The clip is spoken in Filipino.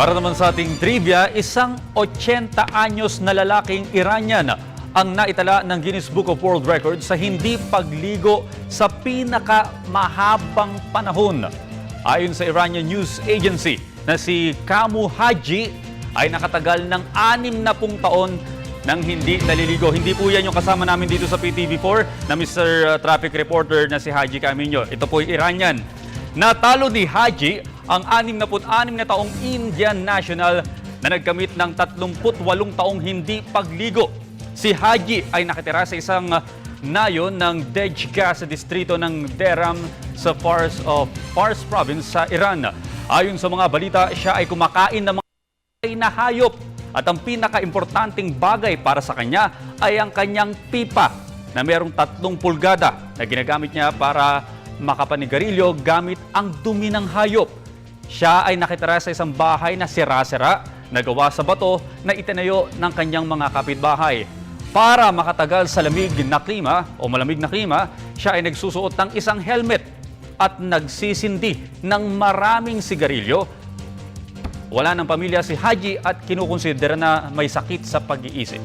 Para naman sa ating trivia, isang 80 anyos na lalaking Iranian ang naitala ng Guinness Book of World Records sa hindi pagligo sa pinakamahabang panahon. Ayon sa Iranian News Agency na si Kamu Haji ay nakatagal ng 60 taon nang hindi naliligo. Hindi po yan yung kasama namin dito sa PTV4 na Mr. Traffic Reporter na si Haji Camino. Ito po yung Iranian. Natalo ni Haji ang 66 na taong Indian national na nagkamit ng 38 taong hindi pagligo. Si Haji ay nakatira sa isang nayon ng Dejga sa distrito ng Deram sa Fars province sa Iran. Ayon sa mga balita, siya ay kumakain ng mga na hayop at ang pinaka-importanting bagay para sa kanya ay ang kanyang pipa na mayroong 3 pulgada na ginagamit niya para makapanigarilyo gamit ang dumi ng hayop. Siya ay nakitira sa isang bahay na sira-sira na gawa sa bato na itinayo ng kanyang mga kapitbahay. Para makatagal sa lamig na klima o malamig na klima, siya ay nagsusuot ng isang helmet at nagsisindi ng maraming sigarilyo. Wala ng pamilya si Haji at kinukonsidera na may sakit sa pag-iisip.